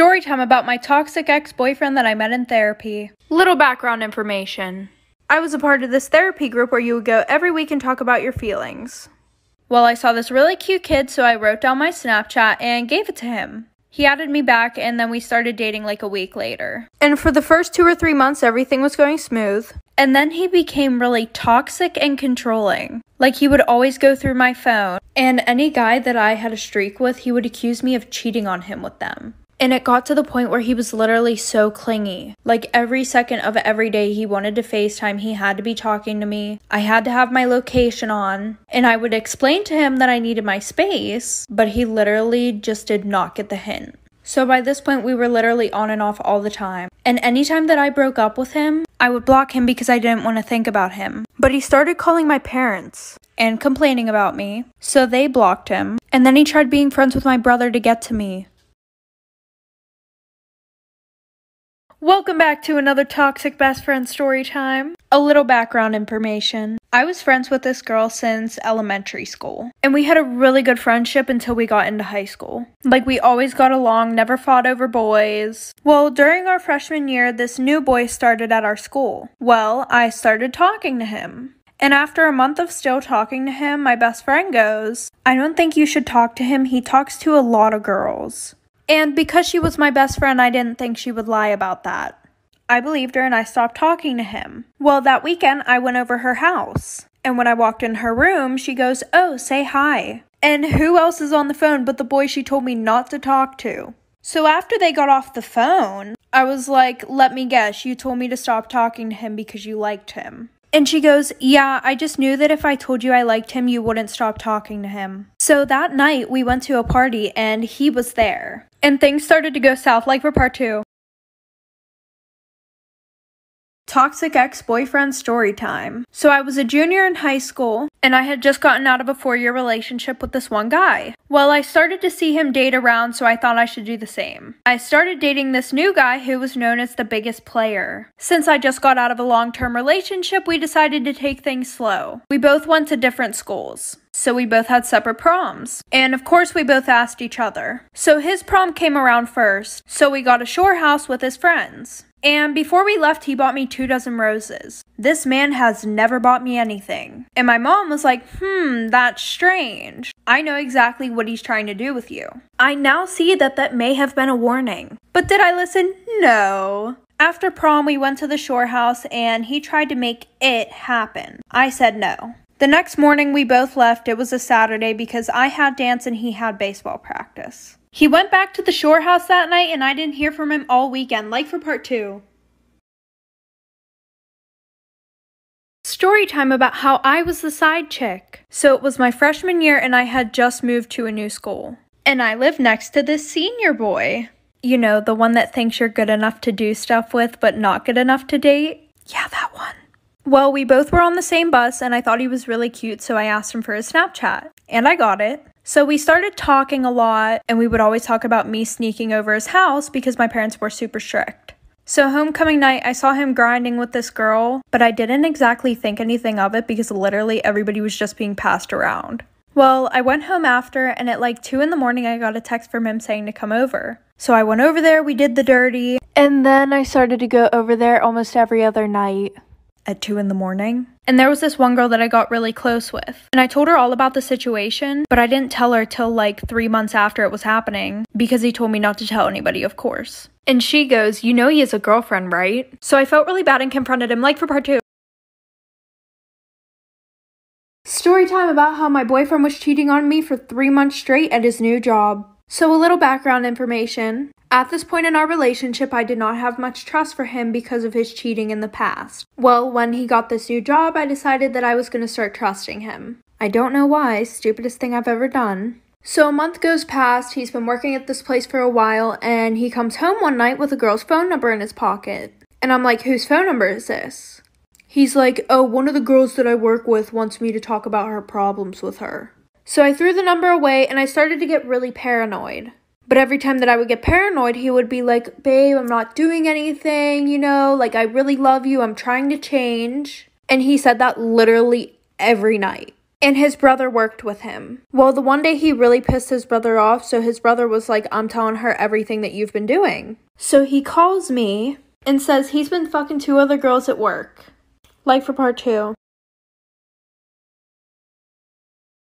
Story time about my toxic ex-boyfriend that I met in therapy. Little background information. I was a part of this therapy group where you would go every week and talk about your feelings. Well, I saw this really cute kid, so I wrote down my Snapchat and gave it to him. He added me back, and then we started dating like a week later. And for the first 2 or 3 months, everything was going smooth. And then he became really toxic and controlling. Like, he would always go through my phone, and any guy that I had a streak with, he would accuse me of cheating on him with them. And it got to the point where he was literally so clingy. Like, every second of every day he wanted to FaceTime, he had to be talking to me. I had to have my location on. And I would explain to him that I needed my space, but he literally just did not get the hint. So by this point, we were literally on and off all the time. And anytime that I broke up with him, I would block him because I didn't want to think about him. But he started calling my parents and complaining about me. So they blocked him. And then he tried being friends with my brother to get to me. Welcome back to another toxic best friend story time. A little background information. I was friends with this girl since elementary school, and we had a really good friendship until we got into high school. Like, we always got along, never fought over boys. Well, during our freshman year, this new boy started at our school. Well, I started talking to him. And after a month of still talking to him, my best friend goes, "I don't think you should talk to him. He talks to a lot of girls." And because she was my best friend, I didn't think she would lie about that. I believed her and I stopped talking to him. Well, that weekend, I went over her house. And when I walked in her room, she goes, "Oh, say hi." And who else is on the phone but the boy she told me not to talk to? So after they got off the phone, I was like, "Let me guess, you told me to stop talking to him because you liked him." And she goes, "Yeah, I just knew that if I told you I liked him, you wouldn't stop talking to him." So that night, we went to a party and he was there. And things started to go south, like for part 2. Toxic ex-boyfriend story time. So I was a junior in high school, and I had just gotten out of a 4-year relationship with this one guy. Well, I started to see him date around, so I thought I should do the same. I started dating this new guy who was known as the biggest player. Since I just got out of a long-term relationship, we decided to take things slow. We both went to different schools. So we both had separate proms. And of course we both asked each other. So his prom came around first, so we got a shore house with his friends. And before we left, he bought me 2 dozen roses. This man has never bought me anything. And my mom was like, that's strange. I know exactly what he's trying to do with you. I now see that may have been a warning. But did I listen? No. After prom, we went to the shore house and he tried to make it happen. I said no. The next morning, we both left. It was a Saturday because I had dance and he had baseball practice. He went back to the shore house that night and I didn't hear from him all weekend, like for part 2. Story time about how I was the side chick. So it was my freshman year and I had just moved to a new school. And I lived next to this senior boy. You know, the one that thinks you're good enough to do stuff with, but not good enough to date? Yeah, that one. Well, we both were on the same bus and I thought he was really cute, so I asked him for his Snapchat. And I got it. So we started talking a lot and we would always talk about me sneaking over his house because my parents were super strict. So homecoming night, I saw him grinding with this girl, but I didn't exactly think anything of it because literally everybody was just being passed around. Well, I went home after and at like 2 in the morning, I got a text from him saying to come over. So I went over there, we did the dirty, and then I started to go over there almost every other night. At 2 in the morning. And there was this one girl that I got really close with. And I told her all about the situation, but I didn't tell her till like 3 months after it was happening because he told me not to tell anybody, of course. And she goes, "You know he has a girlfriend, right?" So I felt really bad and confronted him, like for part 2. Story time about how my boyfriend was cheating on me for 3 months straight at his new job. So a little background information. At this point in our relationship, I did not have much trust for him because of his cheating in the past. Well, when he got this new job, I decided that I was going to start trusting him. I don't know why, stupidest thing I've ever done. So a month goes past, he's been working at this place for a while, and he comes home one night with a girl's phone number in his pocket. And I'm like, "Whose phone number is this?" He's like, "Oh, one of the girls that I work with wants me to talk about her problems with her." So I threw the number away and I started to get really paranoid. But every time that I would get paranoid, he would be like, "Babe, I'm not doing anything, you know, like I really love you, I'm trying to change." And he said that literally every night. and his brother worked with him. Well, the one day he really pissed his brother off, so his brother was like, I'm telling her everything that you've been doing. So he calls me and says he's been fucking 2 other girls at work. Like for part 2.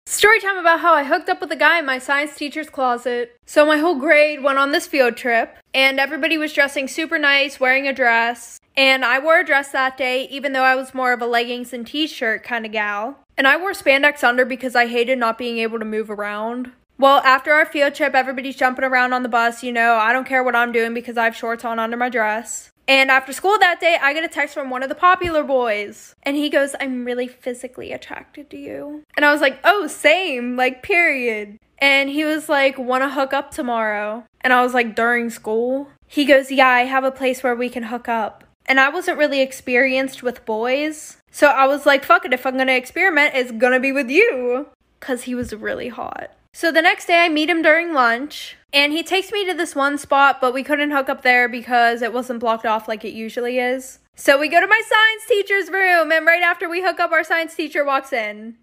Story time about how I hooked up with a guy in my science teacher's closet. So my whole grade went on this field trip, and everybody was dressing super nice, wearing a dress. And I wore a dress that day, even though I was more of a leggings and t-shirt kind of gal. And I wore spandex under because I hated not being able to move around. Well, after our field trip, everybody's jumping around on the bus, you know, I don't care what I'm doing because I have shorts on under my dress. And after school that day, I get a text from one of the popular boys. And he goes, I'm really physically attracted to you. And I was like, oh, same, like, period. And he was like, wanna hook up tomorrow? And I was like, during school? He goes, yeah, I have a place where we can hook up. And I wasn't really experienced with boys. So I was like, fuck it, if I'm gonna experiment, it's gonna be with you. Cause he was really hot. So the next day I meet him during lunch. And he takes me to this one spot, but we couldn't hook up there because it wasn't blocked off like it usually is. So we go to my science teacher's room, and right after we hook up, our science teacher walks in.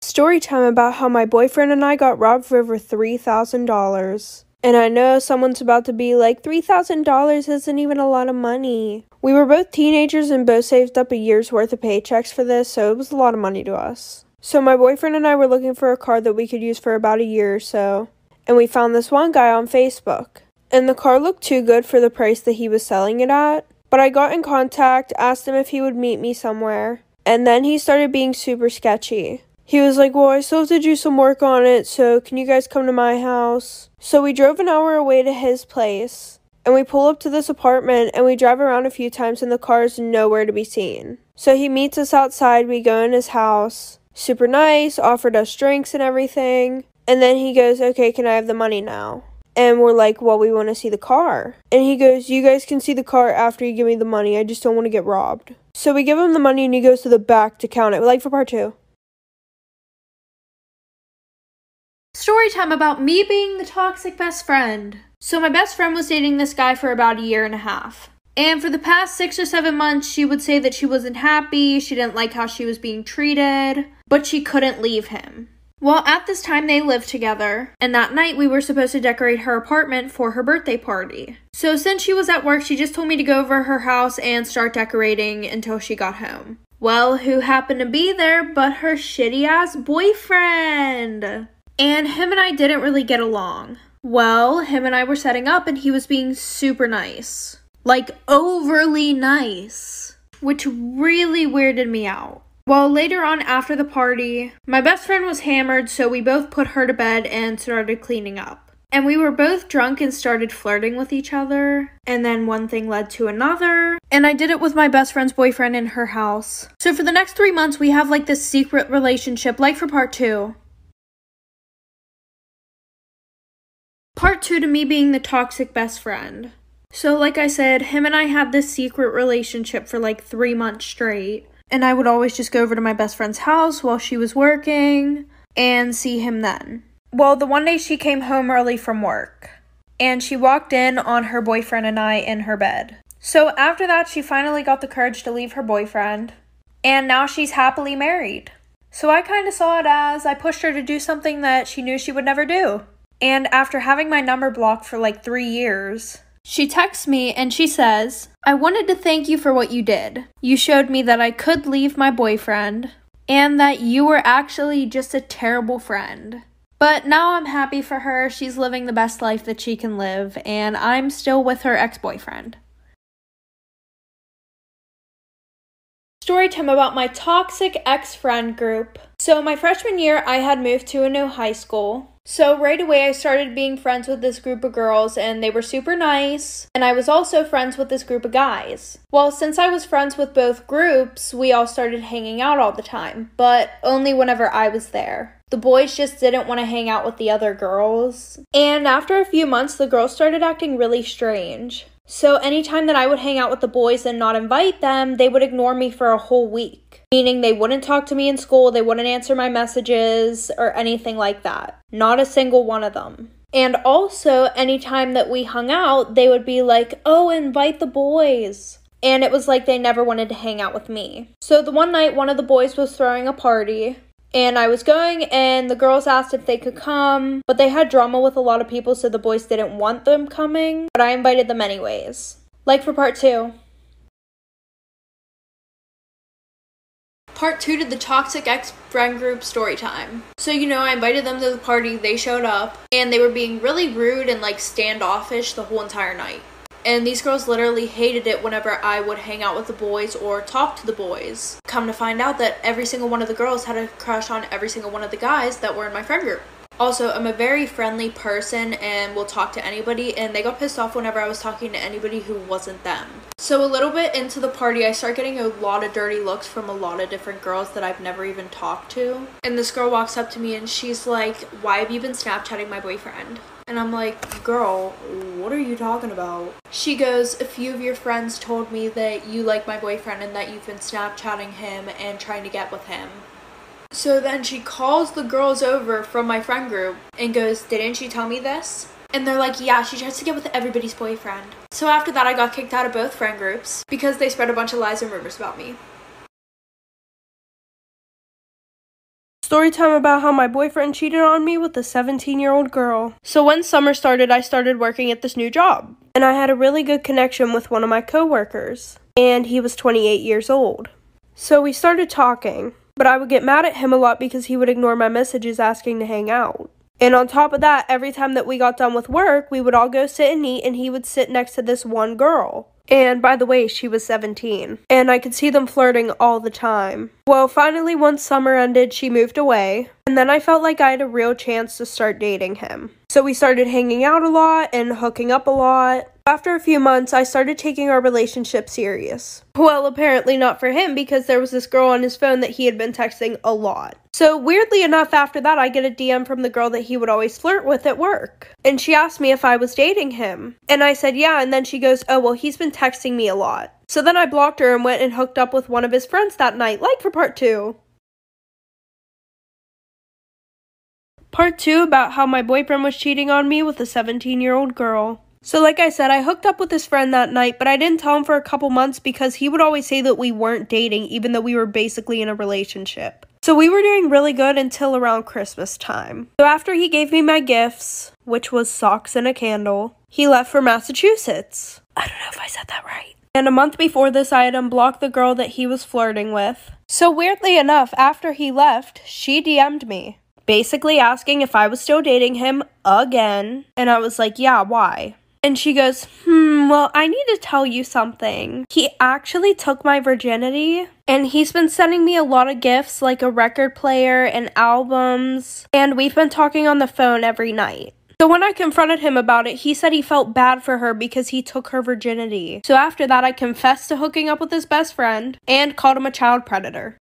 Story time about how my boyfriend and I got robbed for over $3,000. And I know someone's about to be like, $3,000 isn't even a lot of money. We were both teenagers and both saved up a year's worth of paychecks for this, so it was a lot of money to us. So my boyfriend and I were looking for a car that we could use for about a year or so, and we found this one guy on Facebook. And the car looked too good for the price that he was selling it at, but I got in contact, asked him if he would meet me somewhere, and then he started being super sketchy. He was like, well, I still have to do some work on it, so can you guys come to my house? So we drove an hour away to his place, and we pull up to this apartment, and we drive around a few times, and the car is nowhere to be seen. So he meets us outside, we go in his house. Super nice, offered us drinks and everything. And then he goes, okay, can I have the money now? And we're like, well, we want to see the car. And he goes, you guys can see the car after you give me the money. I just don't want to get robbed. So we give him the money and he goes to the back to count it, like for part 2. Story time about me being the toxic best friend. So my best friend was dating this guy for about a year and a half. And for the past 6 or 7 months, she would say that she wasn't happy, she didn't like how she was being treated, but she couldn't leave him. Well, at this time, they lived together, and that night we were supposed to decorate her apartment for her birthday party. So since she was at work, she just told me to go over her house and start decorating until she got home. Well, who happened to be there but her shitty-ass boyfriend? And him and I didn't really get along. Well, him and I were setting up, and he was being super nice. Like, overly nice, which really weirded me out. Well, later on after the party, my best friend was hammered, so we both put her to bed and started cleaning up. And we were both drunk and started flirting with each other, and then one thing led to another, and I did it with my best friend's boyfriend in her house. So for the next 3 months, we have like this secret relationship, like for part 2. Part 2 to me being the toxic best friend. So like I said, him and I had this secret relationship for like 3 months straight. And I would always just go over to my best friend's house while she was working and see him then. Well, the one day she came home early from work. And she walked in on her boyfriend and I in her bed. So after that, she finally got the courage to leave her boyfriend. And now she's happily married. So I kind of saw it as I pushed her to do something that she knew she would never do. And after having my number blocked for like 3 years... she texts me and she says, I wanted to thank you for what you did. You showed me that I could leave my boyfriend and that you were actually just a terrible friend. But now I'm happy for her. She's living the best life that she can live and I'm still with her ex-boyfriend. Story time about my toxic ex-friend group. So my freshman year, I had moved to a new high school. So right away, I started being friends with this group of girls, and they were super nice, and I was also friends with this group of guys. Well, since I was friends with both groups, we all started hanging out all the time, but only whenever I was there. The boys just didn't want to hang out with the other girls. And after a few months, the girls started acting really strange. So anytime that I would hang out with the boys and not invite them, they would ignore me for a whole week. Meaning they wouldn't talk to me in school, they wouldn't answer my messages, or anything like that. Not a single one of them. And also, anytime that we hung out, they would be like, oh, invite the boys. and it was like they never wanted to hang out with me. So the one night, one of the boys was throwing a party, and I was going, and the girls asked if they could come, but they had drama with a lot of people, so the boys didn't want them coming, but I invited them anyways. Like for part 2. Part 2 to the Toxic Ex Friend Group story time. So, I invited them to the party, they showed up, and they were being really rude and like standoffish the whole entire night. And these girls literally hated it whenever I would hang out with the boys or talk to the boys. Come to find out that every single one of the girls had a crush on every single one of the guys that were in my friend group. Also, I'm a very friendly person and will talk to anybody, and they got pissed off whenever I was talking to anybody who wasn't them. So a little bit into the party, I start getting a lot of dirty looks from a lot of different girls that I've never even talked to. And this girl walks up to me and she's like, "Why have you been Snapchatting my boyfriend?" And I'm like, "Girl, what are you talking about?" She goes, "A few of your friends told me that you like my boyfriend and that you've been Snapchatting him and trying to get with him." So then she calls the girls over from my friend group and goes, "Didn't she tell me this?" And they're like, "Yeah, she tries to get with everybody's boyfriend." So after that, I got kicked out of both friend groups because they spread a bunch of lies and rumors about me. Story time about how my boyfriend cheated on me with a 17-year-old girl. So when summer started, I started working at this new job. And I had a really good connection with one of my coworkers. And he was 28 years old. So we started talking. But I would get mad at him a lot because he would ignore my messages asking to hang out. And on top of that, every time that we got done with work, we would all go sit and eat, and he would sit next to this one girl. And by the way, she was 17. And I could see them flirting all the time. Well, finally, once summer ended, she moved away. And then I felt like I had a real chance to start dating him. So we started hanging out a lot and hooking up a lot. After a few months, I started taking our relationship serious. Well, apparently not for him, because there was this girl on his phone that he had been texting a lot. So weirdly enough, after that, I get a DM from the girl that he would always flirt with at work. And she asked me if I was dating him. And I said, yeah, and then she goes, "Oh, well, he's been texting me a lot." So then I blocked her and went and hooked up with one of his friends that night, like for part 2. Part 2 about how my boyfriend was cheating on me with a 17-year-old girl. So like I said, I hooked up with his friend that night, but I didn't tell him for a couple months because he would always say that we weren't dating, even though we were basically in a relationship. So we were doing really good until around Christmas time. So after he gave me my gifts, which was socks and a candle, he left for Massachusetts. I don't know if I said that right. And a month before this, I had unblocked the girl that he was flirting with. So weirdly enough, after he left, she DM'd me, basically asking if I was still dating him again. And I was like, yeah, why? And she goes, well, I need to tell you something. He actually took my virginity, and he's been sending me a lot of gifts, like a record player and albums, and we've been talking on the phone every night. So when I confronted him about it, he said he felt bad for her because he took her virginity. So after that, I confessed to hooking up with his best friend and called him a child predator.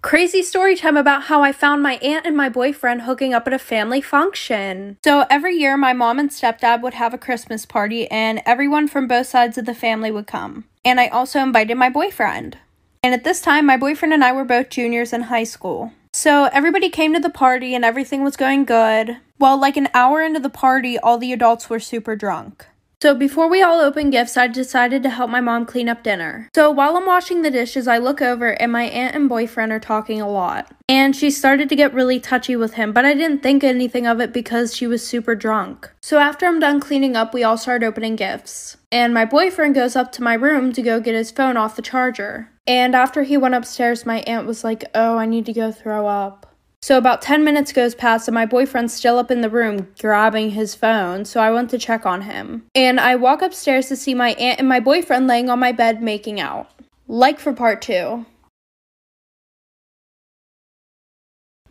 Crazy story time about how I found my aunt and my boyfriend hooking up at a family function. So every year my mom and stepdad would have a Christmas party and everyone from both sides of the family would come. And I also invited my boyfriend. And at this time my boyfriend and I were both juniors in high school. So everybody came to the party and everything was going good. Well, like an hour into the party, all the adults were super drunk. So before we all opened gifts, I decided to help my mom clean up dinner. So while I'm washing the dishes, I look over and my aunt and boyfriend are talking a lot. And she started to get really touchy with him, but I didn't think anything of it because she was super drunk. So after I'm done cleaning up, we all start opening gifts. And my boyfriend goes up to my room to go get his phone off the charger. And after he went upstairs, my aunt was like, "Oh, I need to go throw up." So about 10 minutes goes past and my boyfriend's still up in the room grabbing his phone, so I went to check on him. And I walk upstairs to see my aunt and my boyfriend laying on my bed making out. Like for part 2.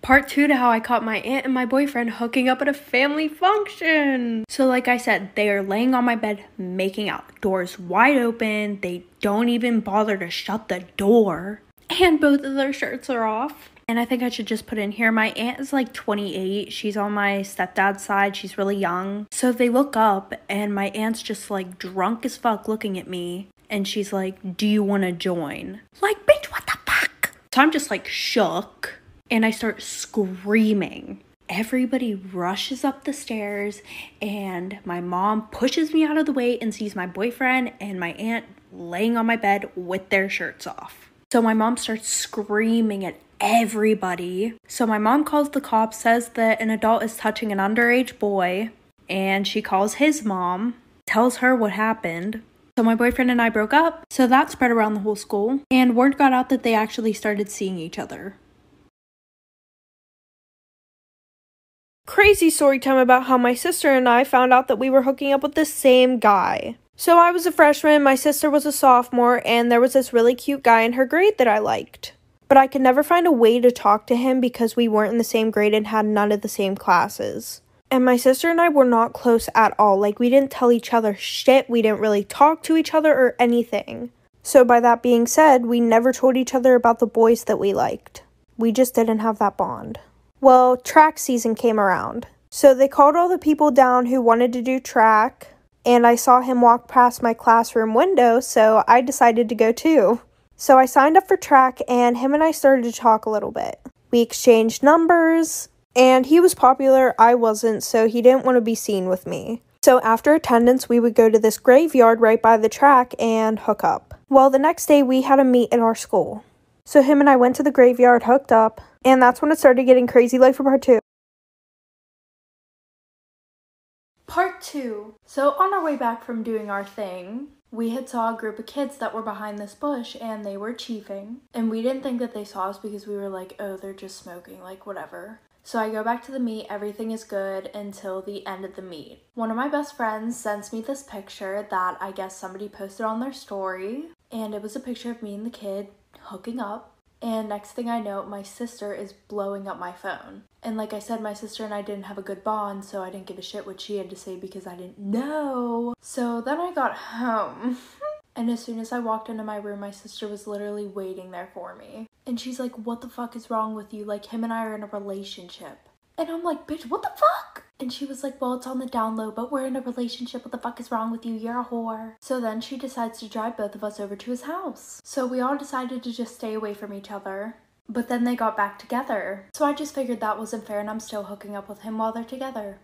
Part 2 to how I caught my aunt and my boyfriend hooking up at a family function. So like I said, they are laying on my bed making out. Doors wide open, they don't even bother to shut the door. And both of their shirts are off. And I think I should just put in here, my aunt is like 28. She's on my stepdad's side. She's really young. So they look up and my aunt's just like drunk as fuck looking at me. And she's like, "Do you want to join?" Like, bitch, what the fuck? So I'm just like shook and I start screaming. Everybody rushes up the stairs, and my mom pushes me out of the way and sees my boyfriend and my aunt laying on my bed with their shirts off. So my mom starts screaming at everybody. So my mom calls the cops, says that an adult is touching an underage boy, and she calls his mom, tells her what happened. So my boyfriend and I broke up, so that spread around the whole school, and word got out that they actually started seeing each other. Crazy story time about how my sister and I found out that we were hooking up with the same guy. So I was a freshman, my sister was a sophomore, and there was this really cute guy in her grade that I liked. But I could never find a way to talk to him because we weren't in the same grade and had none of the same classes. And my sister and I were not close at all. Like, we didn't tell each other shit, we didn't really talk to each other or anything. So by that being said, we never told each other about the boys that we liked. We just didn't have that bond. Well, track season came around. So they called all the people down who wanted to do track, and I saw him walk past my classroom window, so I decided to go too. So I signed up for track, and him and I started to talk a little bit. We exchanged numbers, and he was popular, I wasn't, so he didn't want to be seen with me. So after attendance, we would go to this graveyard right by the track and hook up. Well, the next day we had a meet in our school. So him and I went to the graveyard, hooked up, and that's when it started getting crazy, like for part 2. Part 2. So on our way back from doing our thing, we had saw a group of kids that were behind this bush and they were chiefing. And we didn't think that they saw us because we were like, oh, they're just smoking, like whatever. So I go back to the meet, everything is good until the end of the meet. One of my best friends sends me this picture that I guess somebody posted on their story. And it was a picture of me and the kid hooking up. And next thing I know, my sister is blowing up my phone. And like I said, my sister and I didn't have a good bond, so I didn't give a shit what she had to say because I didn't know. So then I got home. And as soon as I walked into my room, my sister was literally waiting there for me. And she's like, what the fuck is wrong with you? Like, him and I are in a relationship. And I'm like, bitch, what the fuck? And she was like, well, it's on the down low, but we're in a relationship. What the fuck is wrong with you? You're a whore. So then she decides to drive both of us over to his house. So we all decided to just stay away from each other. But then they got back together. So I just figured that wasn't fair and I'm still hooking up with him while they're together.